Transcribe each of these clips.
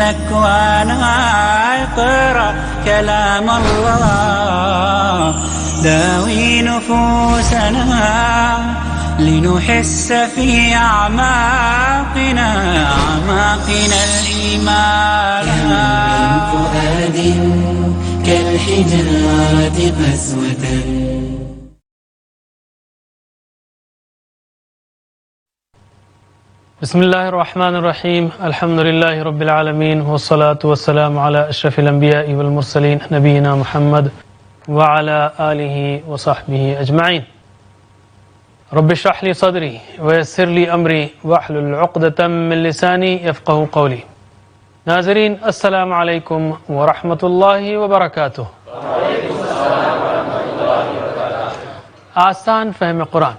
الأكوان اقرأ كلام الله داوي نفوسنا لنحس في أعماقنا الإيمان من فؤاد كالحجارة قسوة. بسم الله الرحمن الرحيم الحمد لله رب العالمين والصلاة والسلام على أشرف الأنبياء والمرسلين نبينا محمد وعلى آله وصحبه أجمعين. رب اشرح لي صدري ويسر لي أمري واحلل عقدة من لساني يفقه قولي. ناظرین السلام علیکم ورحمۃ اللہ وبرکاتہ. آسان فہم قرآن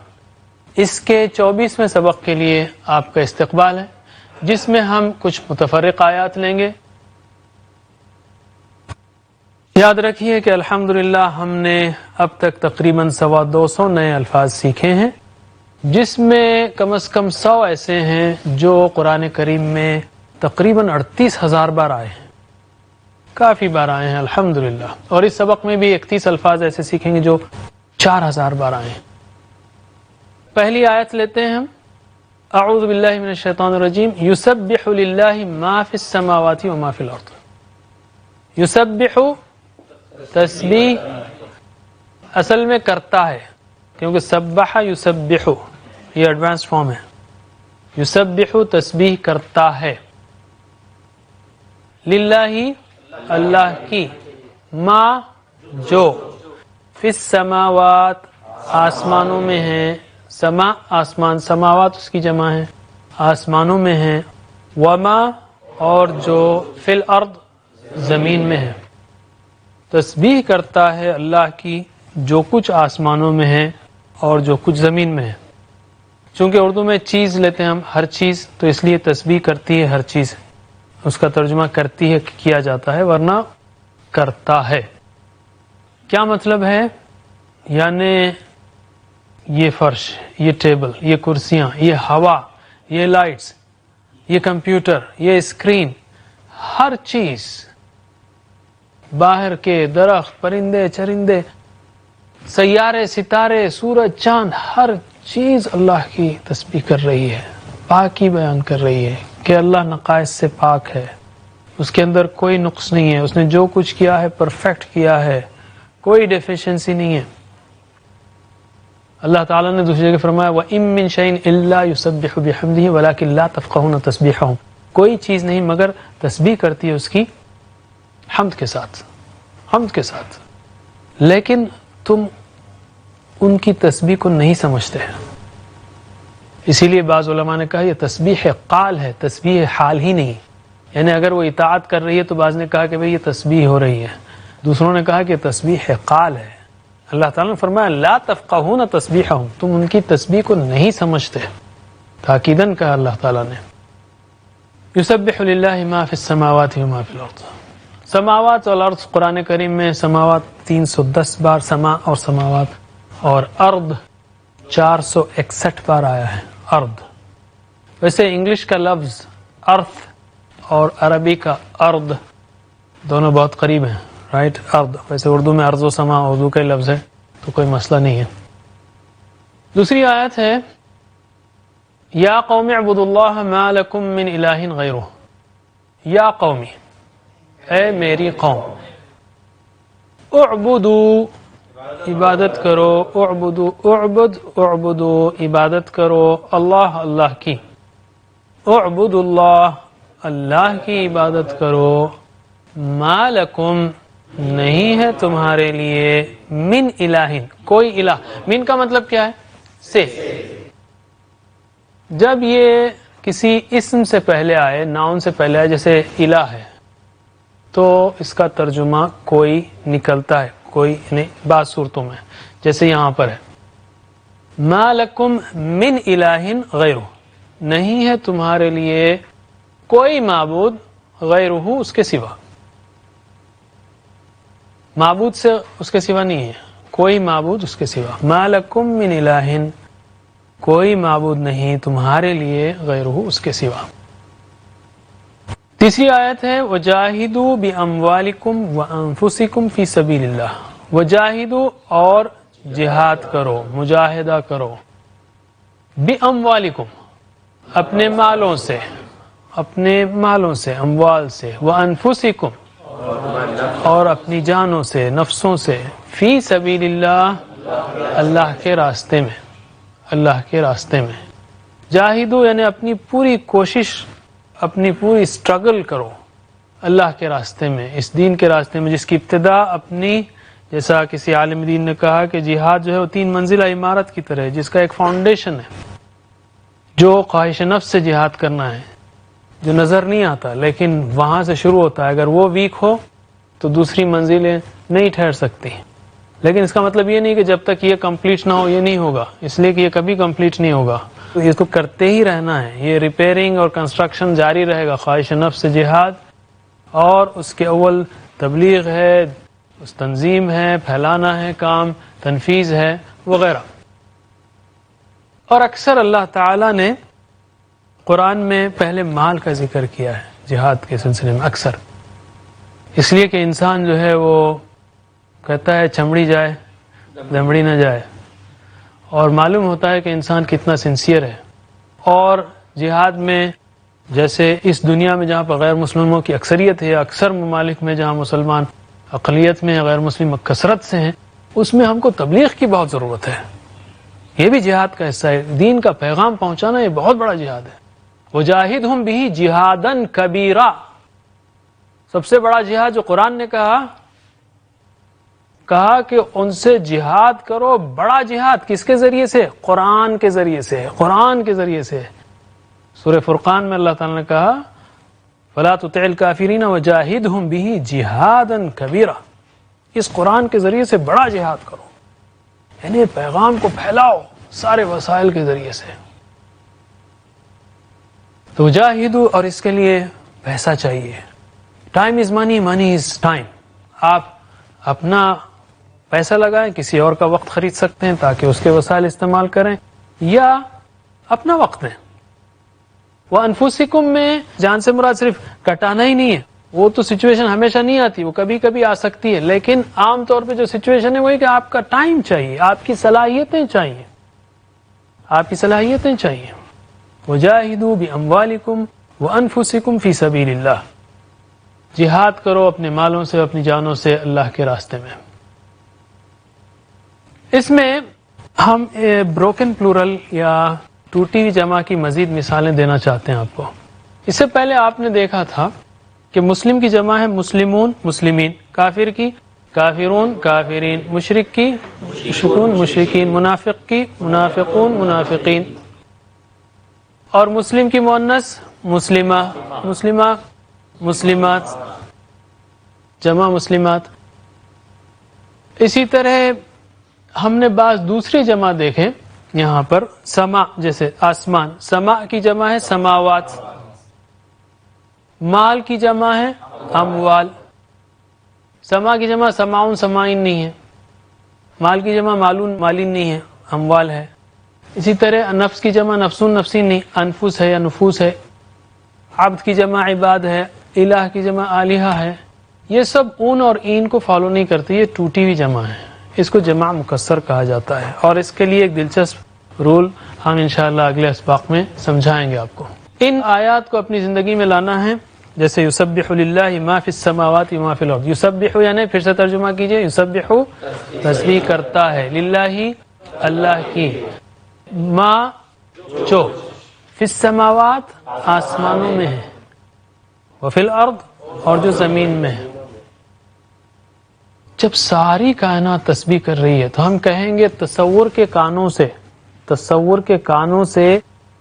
اس کے 24ویں سبق کے لیے آپ کا استقبال ہے، جس میں ہم کچھ متفرق آیات لیں گے. یاد رکھیے کہ الحمدللہ ہم نے اب تک تقریباً 250 نئے الفاظ سیکھے ہیں، جس میں کم از کم 100 ایسے ہیں جو قرآن کریم میں تقریباً 38,000 بار آئے ہیں، کافی بار آئے ہیں الحمدللہ. اور اس سبق میں بھی 31 الفاظ ایسے سیکھیں گے جو 4,000 بار آئے ہیں. پہلی آیت لیتے ہیں ہم. اعوذ باللہ من الشیطان الرجیم. یسبح للہ ما فی السماوات وما فی الارض. یسبح تسبیح اصل میں کرتا ہے، کیونکہ سبح یسبح یہ ایڈوانس فارم ہے. یسبح تسبیح کرتا ہے، للہ اللہ کی، ما جو، فی السماوات آسمانوں میں ہیں، سما آسمان، سماوات اس کی جمع ہے، آسمانوں میں ہیں، وما اور جو، فی الارض زمین میں ہے. تسبیح کرتا ہے اللہ کی جو کچھ آسمانوں میں ہے اور جو کچھ زمین میں ہے. چونکہ اردو میں چیز لیتے ہیں ہم، ہر چیز، تو اس لیے تسبیح کرتی ہے ہر چیز، اس کا ترجمہ کرتی ہے کیا جاتا ہے، ورنہ کرتا ہے. کیا مطلب ہے؟ یعنی یہ فرش، یہ ٹیبل، یہ کرسیاں، یہ ہوا، یہ لائٹس، یہ کمپیوٹر، یہ اسکرین، ہر چیز، باہر کے درخت، پرندے چرندے، سیارے ستارے، سورج چاند، ہر چیز اللہ کی تسبیح کر رہی ہے، پاکی بیان کر رہی ہے کہ اللہ نقائص سے پاک ہے، اس کے اندر کوئی نقص نہیں ہے، اس نے جو کچھ کیا ہے پرفیکٹ کیا ہے، کوئی ڈیفیشنسی نہیں ہے. اللہ تعالیٰ نے دوسری جگہ فرمایا وَإِن مِّن شَيْءٍ إِلَّا يُسَبِّحُ بِحَمْدِهِ وَلَكِن لَّا تَفْقَهُونَ تَسْبِيحَهُمْ. کوئی چیز نہیں مگر تسبیح کرتی ہے اس کی حمد کے ساتھ، لیکن تم ان کی تسبیح کو نہیں سمجھتے ہیں. اسی لیے بعض علماء نے کہا یہ تسبیح قال ہے، تسبیح حال ہی نہیں. یعنی اگر وہ اطاعت کر رہی ہے تو بعض نے کہا کہ بھئی یہ تسبیح ہو رہی ہے، دوسروں نے کہا کہ تسبیح قال ہے. اللہ تعالیٰ نے فرمایا لا تفقہون تسبیحہم، تم ان کی تسبیح کو نہیں سمجھتے. تاکیداً کہا اللہ تعالیٰ نے. یسبح للہ ما فی السماوات وما فی الارض. سماوات والارض قرآن کریم میں سماوات 310 بار، سما اور سماوات، اور ارض 461 بار آیا ہے. ارض ویسے انگلش کا لفظ ارتھ اور عربی کا ارض دونوں بہت قریب ہیں، رائٹ؟ ارض ویسے اردو میں ارض و سما اردو کا لفظ ہے تو کوئی مسئلہ نہیں ہے. دوسری آیت ہے یا قوم اعبدوا اللہ ما لکم من الہ غیرہ. یا قومی، اے میری قوم، اعبدوا عبادت کرو، اعبدو عبادت کرو، اللہ کی، اعبد اللہ اللہ کی عبادت کرو، ما لکم نہیں ہے تمہارے لیے، من الہ کوئی الہ. من کا مطلب کیا ہے؟ سے. جب یہ کسی اسم سے پہلے آئے، ناؤن سے پہلے آئے، جیسے الہ ہے، تو اس کا ترجمہ کوئی نکلتا ہے، کوئی یعنی بعض صورتوں میں، جیسے یہاں پر ہے ما لکم من الہ غیرہ، نہیں ہے تمہارے لیے کوئی معبود غیرہ اس کے سوا. معبود سے اس کے سوا نہیں ہے، کوئی معبود اس کے سوا. ما لکم من الہ، کوئی معبود نہیں تمہارے لیے غیرہ اس کے سوا. تیسری آیت ہے وجاہدوا باموالکم وانفسکم فی سبیل اللہ. وجاہدوا اور جہاد کرو، مجاہدہ کرو، باموالکم اپنے مالوں سے، اپنے مالوں سے، اموال سے، وانفسکم اور اپنی جانوں سے، نفسوں سے، فی سبیل اللہ اللہ کے راستے میں، اللہ کے راستے میں. جاہدو یعنی اپنی پوری کوشش، اپنی پوری سٹرگل کرو اللہ کے راستے میں، اس دین کے راستے میں جس کی ابتدا اپنی، جیسا کسی عالم دین نے کہا کہ جہاد جو ہے وہ 3 منزلہ عمارت کی طرح ہے، جس کا ایک فاؤنڈیشن ہے جو خواہش نفس سے جہاد کرنا ہے، جو نظر نہیں آتا لیکن وہاں سے شروع ہوتا ہے. اگر وہ ویک ہو تو دوسری منزلیں نہیں ٹھہر سکتی. لیکن اس کا مطلب یہ نہیں کہ جب تک یہ کمپلیٹ نہ ہو یہ نہیں ہوگا، اس لیے کہ یہ کبھی کمپلیٹ نہیں ہوگا. تو اس کو کرتے ہی رہنا ہے، یہ ریپیئرنگ اور کنسٹرکشن جاری رہے گا. خواہش نفس سے جہاد، اور اس کے اول تبلیغ ہے، اس تنظیم ہے، پھیلانا ہے کام، تنفیذ ہے وغیرہ. اور اکثر اللہ تعالیٰ نے قرآن میں پہلے مال کا ذکر کیا ہے جہاد کے سلسلے میں، اکثر اس لیے کہ انسان جو ہے وہ کہتا ہے چمڑی جائے دمڑی نہ جائے، اور معلوم ہوتا ہے کہ انسان کتنا سنسیئر ہے. اور جہاد میں جیسے اس دنیا میں جہاں پر غیر مسلموں کی اکثریت ہے، اکثر ممالک میں جہاں مسلمان اقلیت میں، غیر مسلم کثرت سے ہیں، اس میں ہم کو تبلیغ کی بہت ضرورت ہے. یہ بھی جہاد کا حصہ ہے، دین کا پیغام پہنچانا یہ بہت بڑا جہاد ہے. وجاہدہم بہ جہادا کبیرا، سب سے بڑا جہاد جو قرآن نے کہا کہ ان سے جہاد کرو. بڑا جہاد کس کے ذریعے سے؟ قرآن کے ذریعے سے، قرآن کے ذریعے سے. سورہ فرقان میں اللہ تعالیٰ نے کہا فلا تطع الکافرین وجاہدہم بہ جہادا کبیرا، اس قرآن کے ذریعے سے بڑا جہاد کرو، یعنی پیغام کو پھیلاؤ سارے وسائل کے ذریعے سے. تو جاہدو، اور اس کے لیے پیسہ چاہیے. Time is money, money is time. آپ اپنا پیسہ لگائیں، کسی اور کا وقت خرید سکتے ہیں تاکہ اس کے وسائل استعمال کریں، یا اپنا وقت دیں. وانفسکم میں جان سے مراد صرف کٹانا ہی نہیں ہے، وہ تو سچویشن ہمیشہ نہیں آتی، وہ کبھی کبھی آ سکتی ہے، لیکن عام طور پہ جو سچویشن ہے وہ ہے کہ آپ کا ٹائم چاہیے، آپ کی صلاحیتیں چاہیے، آپ کی صلاحیتیں چاہیے. وجاہدوا باموالکم وانفسکم فی سبیل اللہ، جہاد کرو اپنے مالوں سے، اپنی جانوں سے اللہ کے راستے میں. اس میں ہم بروکن پلورل یا ٹوٹی ہوئی جمع کی مزید مثالیں دینا چاہتے ہیں آپ کو. اس سے پہلے آپ نے دیکھا تھا کہ مسلم کی جمع ہے مسلمون، مسلمین، کافر کی کافرون، کافرین، مشرک کی مشرکون، مشرکین، منافق کی منافقون، منافقین، اور مسلم کی مؤنث مسلمہ، مسلمہ، مسلمات، جمع مسلمات. اسی طرح ہم نے بعض دوسری جمع دیکھے یہاں پر. سما جیسے آسمان، سما کی جمع ہے سماوات. مال کی جمع ہے اموال. سما کی جمع سماؤن، سمائن نہیں ہے. مال کی جمع مالون، مالین نہیں ہے، اموال ہے. اسی طرح نفس کی جمع نفسون، نفسین نہیں، انفس ہے یا نفوس ہے. عبد کی جمع عباد ہے. الہ کی جمع آلہہ ہے. یہ سب اون اور این کو فالو نہیں کرتے، یہ ٹوٹی ہوئی جمع ہے، اس کو جمع مکسر کہا جاتا ہے. اور اس کے لیے ایک دلچسپ رول ہم انشاءاللہ اگلے اسباق میں سمجھائیں گے آپ کو. ان آیات کو اپنی زندگی میں لانا ہے. جیسے یسبح للہ ما فی السماوات وما فی الارض. یسبح یعنی پھر سے ترجمہ کیجئے، یسبح تسبیح کرتا ہے، للہ اللہ کی، ما جو فی السماوات آسمانوں میں ہے، وفی الارض اور جو زمین میں ہے. جب ساری کائنات تسبیح کر رہی ہے تو ہم کہیں گے تصور کے کانوں سے، تصور کے کانوں سے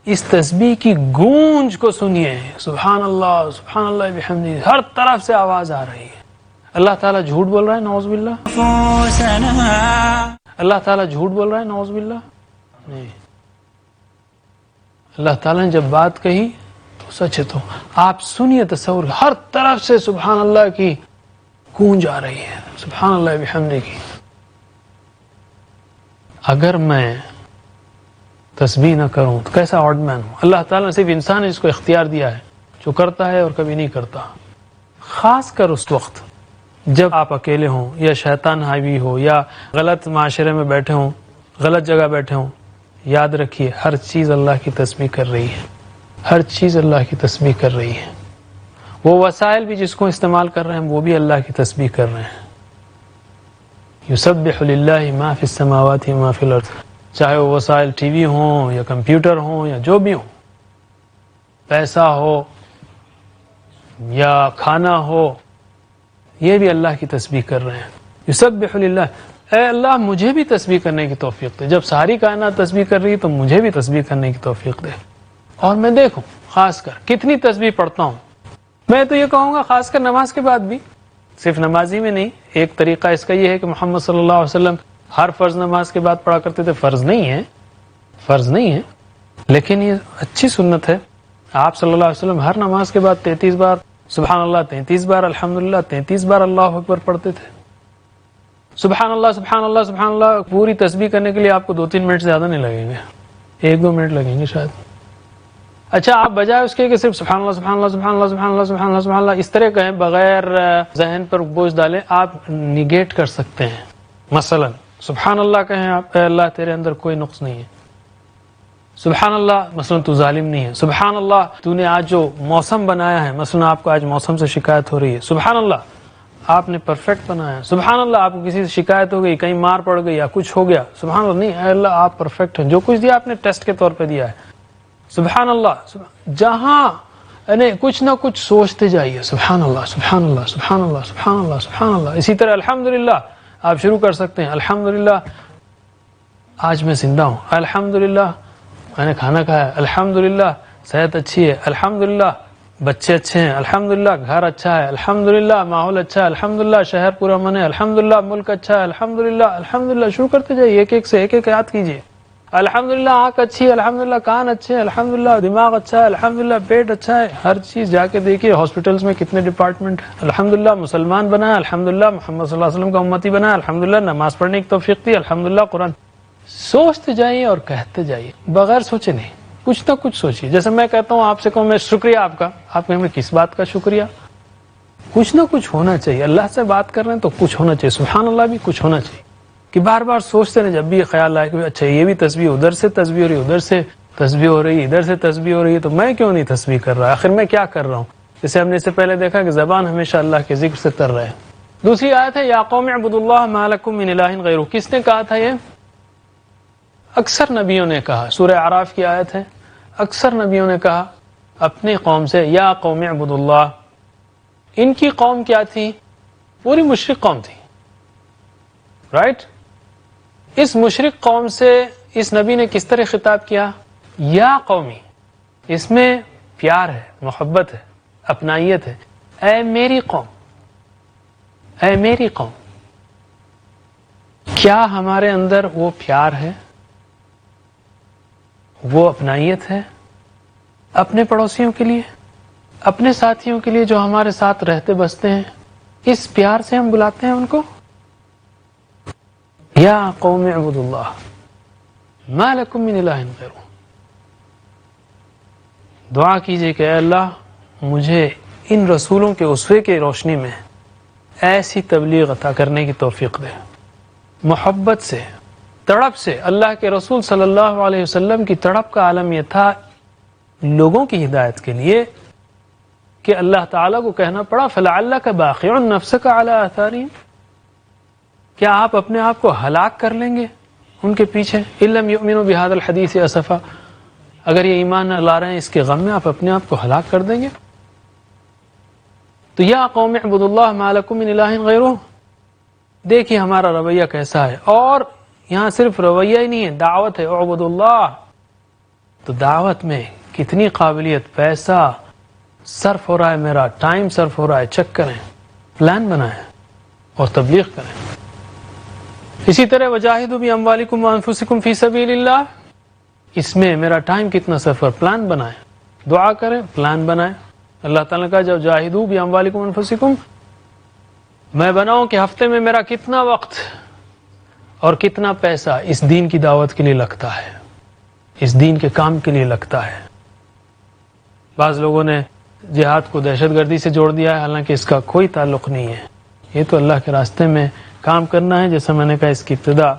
اس تسبیح کی گونج کو سنیے. سبحان اللہ بحمدہ، ہر طرف سے آواز آ رہی ہے. اللہ تعالیٰ جھوٹ بول رہا ہے؟ نعوذ باللہ. اللہ تعالیٰ جھوٹ بول رہا ہے؟ نعوذ باللہ نہیں. اللہ تعالیٰ نے جب بات کہی تو سچ ہے. تو آپ سنیے تصور، ہر طرف سے سبحان اللہ کی گونج آ رہی ہے، سبحان اللہ بحمدہ کی. اگر میں تسبیح نہ کروں تو کیسا آڈ مین ہوں. اللہ تعالیٰ نے صرف انسان نے اس کو اختیار دیا ہے، جو کرتا ہے اور کبھی نہیں کرتا. خاص کر اس وقت جب آپ اکیلے ہوں یا شیطان حاوی ہو یا غلط معاشرے میں بیٹھے ہوں، غلط جگہ بیٹھے ہوں، یاد رکھیے ہر چیز اللہ کی تسبیح کر رہی ہے. ہر چیز اللہ کی تسبیح کر رہی ہے. وہ وسائل بھی جس کو استعمال کر رہے ہیں وہ بھی اللہ کی تسبیح کر رہے ہیں. یسبح للہ ما فی السماوات وما فی الارض. چاہے وہ وسائل ٹی وی ہوں یا کمپیوٹر ہوں یا جو بھی ہوں، پیسہ ہو یا کھانا ہو، یہ بھی اللہ کی تسبیح کر رہے ہیں. یسبح للہ، اے اللہ مجھے بھی تسبیح کرنے کی توفیق دے. جب ساری کائنات تسبیح کر رہی ہے تو مجھے بھی تسبیح کرنے کی توفیق دے. اور میں دیکھوں خاص کر کتنی تسبیح پڑھتا ہوں. میں تو یہ کہوں گا خاص کر نماز کے بعد بھی، صرف نمازی میں نہیں. ایک طریقہ اس کا یہ ہے کہ محمد صلی اللہ علیہ وسلم ہر فرض نماز کے بعد پڑھا کرتے تھے. فرض نہیں ہے لیکن یہ اچھی سنت ہے. آپ صلی اللہ علیہ وسلم ہر نماز کے بعد 33 بار سبحان اللہ، 33 بار الحمدللہ، 33 بار اللہ اکبر پڑھتے تھے. سبحان اللہ سبحان اللہ سبحان اللہ پوری تسبیح کرنے کے لیے آپ کو 2-3 منٹ زیادہ نہیں لگیں گے، 1-2 منٹ لگیں گے شاید. اچھا آپ بجائے اس کے کہ صرف سبحان اللہ سبحان اللہ سبحان اللہ سبحان اللہ سبحان اللہ سبحان اللہ اس طرح کہیں بغیر ذہن پر بوجھ ڈالیں، آپ نیگیٹ کر سکتے ہیں. مثلا سبحان اللہ کہیں آپ، اے اللہ تیرے اندر کوئی نقص نہیں ہے. سبحان اللہ مثلا تو ظالم نہیں ہے. سبحان اللہ تو نے آج جو موسم بنایا ہے، مثلا آپ کو آج موسم سے شکایت ہو رہی ہے، سبحان اللہ آپ نے پرفیکٹ بنایا ہے. سبحان اللہ آپ کو کسی سے شکایت ہو گئی، کہیں مار پڑ گئی یا کچھ ہو گیا، سبحان اللہ نہیں، اے اللہ آپ پرفیکٹ ہیں، جو کچھ دیا آپ نے ٹیسٹ کے طور پہ دیا ہے. سبحان اللہ جہاں کچھ نہ کچھ سوچتے جائیے، سبحان اللہ سبحان اللہ سبحان اللہ سبحان اللہ سبحان اللہ. اسی طرح الحمدللہ آپ شروع کر سکتے ہیں. الحمدللہ آج میں زندہ ہوں، الحمدللہ میں نے کھانا کھایا، الحمدللہ صحت اچھی ہے، الحمدللہ بچے اچھے ہیں، الحمدللہ گھر اچھا ہے، الحمدللہ ماحول اچھا ہے، الحمدللہ شہر پورا امن ہے، الحمدللہ ملک اچھا ہے، الحمدللہ الحمدللہ. شروع کرتے جائیے، ایک سے ایک یاد کیجیے. الحمدللہ آنکھ اچھی ہے، الحمدللہ کان اچھے ہیں، الحمدللہ دماغ اچھا ہے، الحمدللہ پیٹ اچھا ہے. ہر چیز جا کے دیکھیے ہاسپٹلس میں کتنے ڈپارٹمنٹ ہیں. الحمدللہ مسلمان بنا، الحمدللہ محمد صلی اللہ علیہ وسلم کا امتی بنا، الحمدللہ نماز پڑھنے کی توفیق دی، الحمدللہ قرآن. سوچتے جائیے اور کہتے جائیے، بغیر سوچے نہیں، کچھ نہ کچھ سوچیے. جیسے میں کہتا ہوں آپ سے کہوں میں شکریہ آپ کا، آپ کہیں کس بات کا شکریہ؟ کچھ نہ کچھ ہونا چاہیے. اللہ سے بات کر رہے ہیں تو کچھ ہونا چاہیے. سبحان اللہ بھی کچھ ہونا چاہیے کہ بار بار سوچتے رہے. جب بھی یہ خیال آئے کہ اچھا یہ بھی تسبیح، ادھر سے تسبیح ہو رہی ہے، ادھر سے تسبیح ہو رہی ہے، ادھر سے تسبیح ہو رہی ہے، تو میں کیوں نہیں تسبیح کر رہا؟ آخر میں کیا کر رہا ہوں؟ جیسے ہم نے اس سے پہلے دیکھا کہ زبان ہمیشہ اللہ کے ذکر سے تر رہے. دوسری آیت ہے یا قوم اعبدوا اللہ ما لکم من الہ غیرہ. کس نے کہا تھا یہ؟ اکثر نبیوں نے کہا. سورہ اعراف کی آیت ہے. اکثر نبیوں نے کہا اپنی قوم سے یا قوم اعبدوا اللہ. ان کی قوم کیا تھی؟ پوری مشرک قوم تھی، رائٹ؟ اس مشرک قوم سے اس نبی نے کس طرح خطاب کیا؟ یا قومی. اس میں پیار ہے، محبت ہے، اپنائیت ہے. اے میری قوم، اے میری قوم. کیا ہمارے اندر وہ پیار ہے، وہ اپنائیت ہے اپنے پڑوسیوں کے لیے، اپنے ساتھیوں کے لیے جو ہمارے ساتھ رہتے بستے ہیں؟ اس پیار سے ہم بلاتے ہیں ان کو. یا قوم اعبدوا اللہ ما لکم من الہ غیرہ. دعا کیجئے کہ اے اللہ مجھے ان رسولوں کے اسوے کے روشنی میں ایسی تبلیغ عطا کرنے کی توفیق دے. محبت سے، تڑپ سے. اللہ کے رسول صلی اللہ علیہ وسلم کی تڑپ کا عالم یہ تھا لوگوں کی ہدایت کے لیے کہ اللہ تعالیٰ کو کہنا پڑا فَلَعَلَّكَ بَاخِعٌ نَفْسَكَ عَلَىٰ آثَارِهِمْ. کیا آپ اپنے آپ کو ہلاک کر لیں گے ان کے پیچھے؟ إِن لَمْ يُؤْمِنُوا بِهَذَا الْحَدِيثِ أَسَفًا. اگر یہ ایمان نہ لا رہے ہیں اس کے غم میں آپ اپنے آپ کو ہلاک کر دیں گے. تو یا قوم اعبدوا اللہ ما لکم من الہ غیرہ. دیکھیے ہمارا رویہ کیسا ہے. اور یہاں صرف رویہ ہی نہیں ہے، دعوت ہے. اعبدوا اللہ. تو دعوت میں کتنی قابلیت، پیسہ صرف ہو رہا ہے، میرا ٹائم صرف ہو رہا ہے. چیک کریں، پلان بنائیں اور تبلیغ کریں. اسی طرح وجاہدوا باموالکم وانفسکم فی سبیل اللہ. اس میں میرا ٹائم کتنا صرف ہے، پلان بنائیں. دعا کریں، پلان بنائیں. اللہ تعالیٰ نے کہا جب جاہدوا باموالکم وانفسکم، میں بناؤں کہ ہفتے میں میرا کتنا وقت اور کتنا پیسہ اس دین کی دعوت کے لیے لگتا ہے، اس دین کے کام کے لیے لگتا ہے. بعض لوگوں نے جہاد کو دہشت گردی سے جوڑ دیا ہے، حالانکہ اس کا کوئی تعلق نہیں ہے. یہ تو اللہ کے راستے میں کام کرنا ہے. جیسا میں نے کہا اس کی ابتدا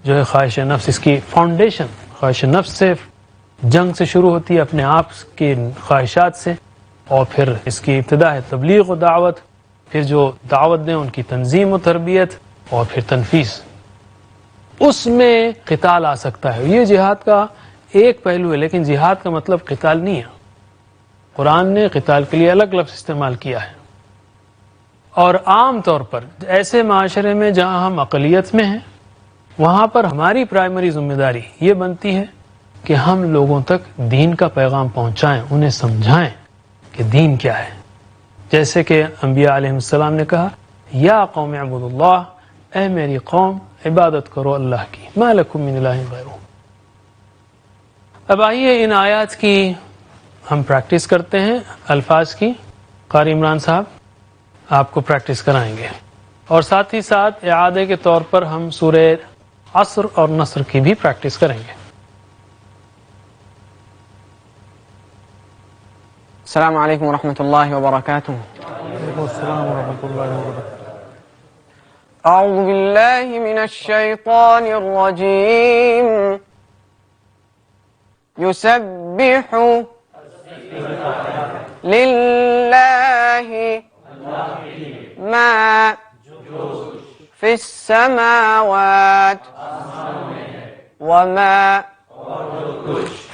جو ہے خواہش نفس، اس کی فاؤنڈیشن خواہش نفس سے جنگ سے شروع ہوتی ہے، اپنے آپ کی خواہشات سے، اور پھر اس کی ابتدا ہے تبلیغ و دعوت، پھر جو دعوت دیں ان کی تنظیم و تربیت، اور پھر تنفیذ. اس میں قتال آ سکتا ہے. یہ جہاد کا ایک پہلو ہے، لیکن جہاد کا مطلب قتال نہیں ہے. قرآن نے قتال کے لیے الگ لفظ استعمال کیا ہے. اور عام طور پر ایسے معاشرے میں جہاں ہم اقلیت میں ہیں، وہاں پر ہماری پرائمری ذمہ داری یہ بنتی ہے کہ ہم لوگوں تک دین کا پیغام پہنچائیں، انہیں سمجھائیں کہ دین کیا ہے. جیسے کہ انبیاء علیہ السلام نے کہا، یا قوم اعبدوا اللہ، اے میری قوم عبادت کرو اللہ کی، ما لکم من الہ غیرہ. اب آئیے ان آیات کی ہم پریکٹس کرتے ہیں، الفاظ کی. قاری عمران صاحب آپ کو پریکٹس کرائیں گے، اور ساتھ ہی ساتھ اعادے کے طور پر ہم سورہ عصر اور نصر کی بھی پریکٹس کریں گے. السلام علیکم ورحمۃ اللہ وبرکاتہ. اعوذ باللہ من الشیطان الرجیم. یسبح للہ ما فی السماوات وما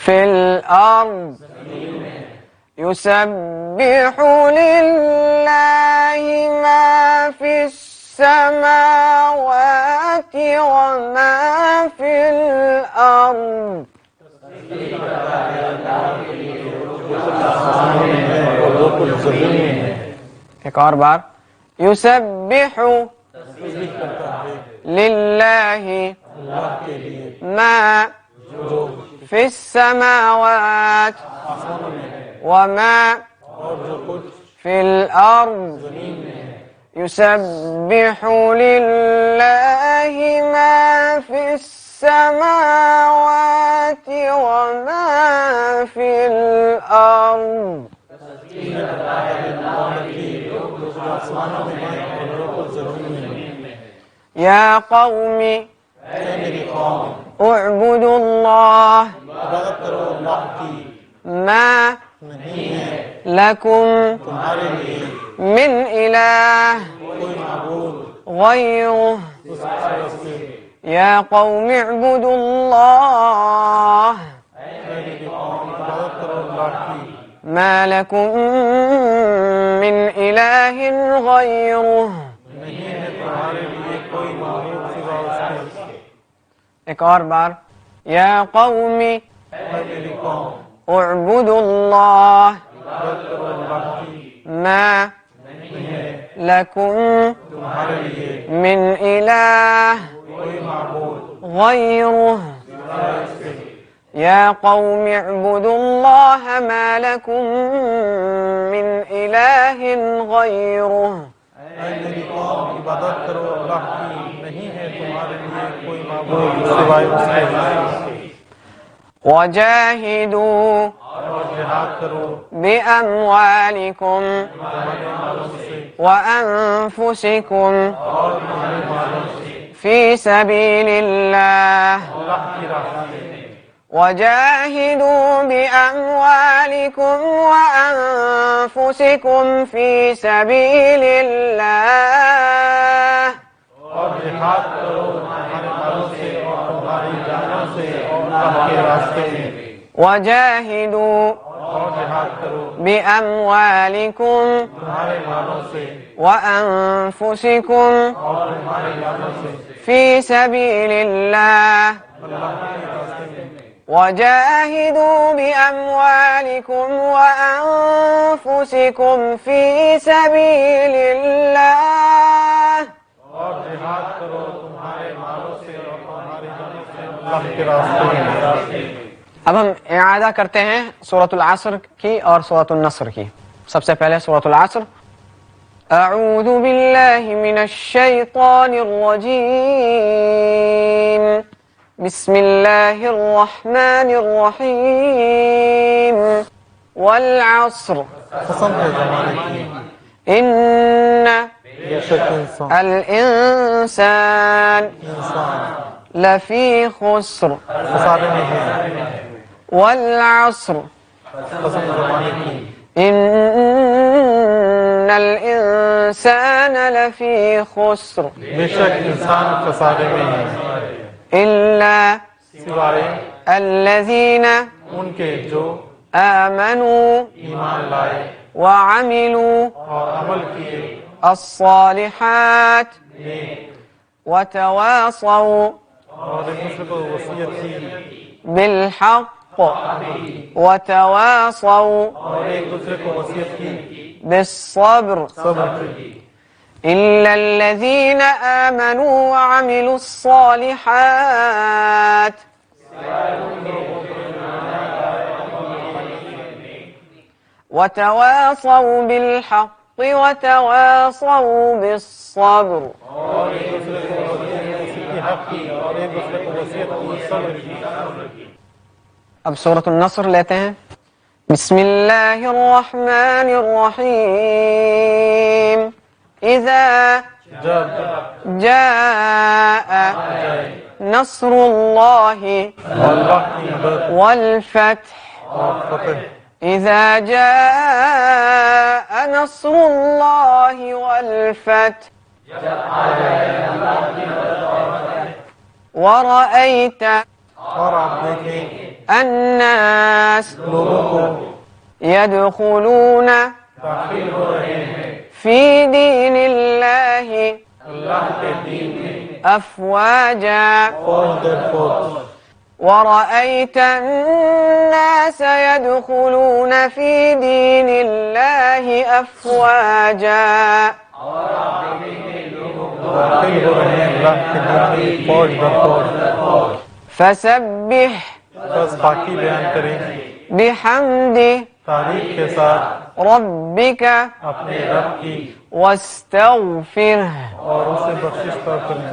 فی الارض. يسبح لله ما في السماوات وما في الأرض. ایک اور بار. يسبح لله ما في السماوات وما في الأرض. يسبح لله ما في السماوات وما في الأرض. يا قوم اعبدوا الله ما لکم من الہ غیرہ. یا قوم اعبدوا اللہ ما لکم من الہ غیرہ. ایک اور بار. یا قوم اعبدوا اللہ ما لکم من الہ غیرہ. یا قوم اعبدوا اللہ ما لکم من الہ غیرہ. میری قوم عبادت کرو اللہ کی، نہیں ہے تمہارے لیے کوئی معبود سوائے اس کے. وجاہدوا بأموالکم وأنفسکم فی سبیل اللہ. وجاہدوا بأموالکم وأنفسکم فی سبیل اللہ. اور جہاد کرو تمہارے مالوں سے اور تمہاری جانوں سے اللہ کے راستے میں. وجاہدوا اور جہاد کرو بأموالکم تمہارے مالوں سے وأنفسکم اور تمہاری جانوں سے فی سبیل اللہ. اللہ کے راستے میں. وجاہدوا بأموالکم وأنفسکم فی سبیل اللہ. اور جہاد کرو تمہارے مالوں سے اور تمہاری جانوں سے اللہ کے راستے میں. اب ہم اعادہ کرتے ہیں سورۃ العصر کی اور سورۃ النصر کی. سب سے پہلے سورۃ العصر. اعوذ باللہ من الشیطان الرجیم. بسم اللہ الرحمن الرحیم. والعصر قسم ہے زمانے کی إن بے شک انسان الإنسان لفي خسر خسارے میں ہے والعصر قسم زمانے کی إن الإنسان لفي خسر بے شک انسان خسارے میں ہے إلا سوائے الذين ان کے جو آمنوا ایمان لائے وعملوا اور عمل کیے الصالحات وتواصوا اور ایک دوسرے کو وصیت کی بالحق وتواصوا اور ایک دوسرے کو وصیت کی بالصبر صبر کی إلا الذين آمنوا وعملوا الصالحات وتواصوا بالحق وتواصوا بالصبر اور ایک دوسرے کو وصیت کی حق کی اور ایک دوسرے کو وصیت کی صبر کی اب سورة النصر لیتے ہیں بسم اللہ الرحمن الرحیم اذا جب جاء نصر اللہ اللہ کی مدد والفتح اور فتح اذا جاء نصر اللہ والفتح ورأيت اور آپ دیکھیں الناس لوگوں کو يدخلون داخل ہو رہے ہیں في دين الله اللہ کے دین میں أفواجا فوج در فوج ورأيت الناس يدخلون في دين الله أفواجا داخل ہو رہے ہیں اللہ کے دین میں فوج در فوج فسبح بس باقی بیان کریں بحمد تعریف کے ساتھ ربك اپنے رب کی واستغفره اور اسے بخشش طلب کریں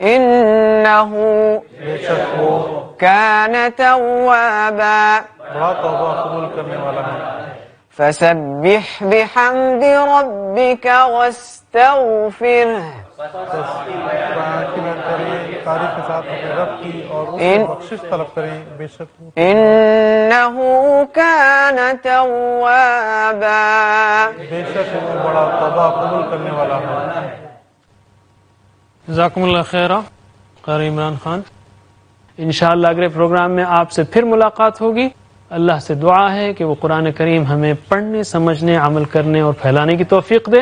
إنه بے شک وہ كان توابا بڑا توبہ قبول کرنے والا ہے فسبح بحمد ربك واستغفره بیان کی بیان کریں تعریف کے ساتھ اپنے رب کی اور اسے بخشش طلب کریں بے شک وہ إنه كان توابا بے شک وہ بڑا توبہ قبول کرنے والا ہے جزاکم اللہ خیرہ قاری عمران خان انشاءاللہ اگلے پروگرام میں آپ سے پھر ملاقات ہوگی اللہ سے دعا ہے کہ وہ قرآن کریم ہمیں پڑھنے سمجھنے عمل کرنے اور پھیلانے کی توفیق دے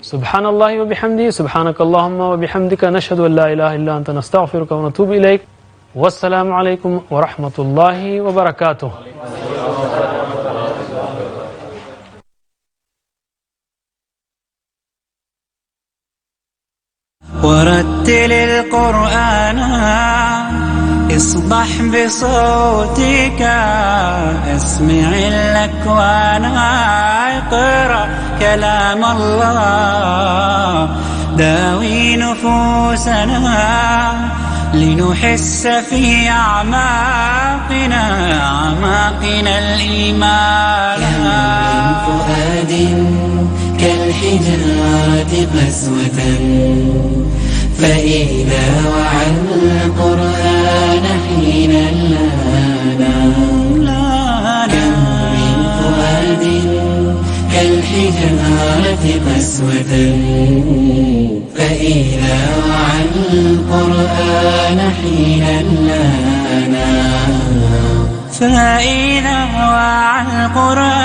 سبحان اللہ و بحمدی سبحانک اللہم و بحمدک نشہد ان لا الہ الا انت نستغفرک و نتوب الیک والسلام علیکم ورحمۃ اللہ وبرکاتہ ورتل القرآن اصبح بصوتك اسمع الأكوان اقرأ كلام الله داوي نفوسنا لنحس في أعماقنا الإيمان من فؤاد كالحجارة قسوة فإذا وعى القرآن حينا لانا كم من فؤاد كالحجارة قسوة فإذا وعى القرآن حينا لانا فإذا وعى القرآن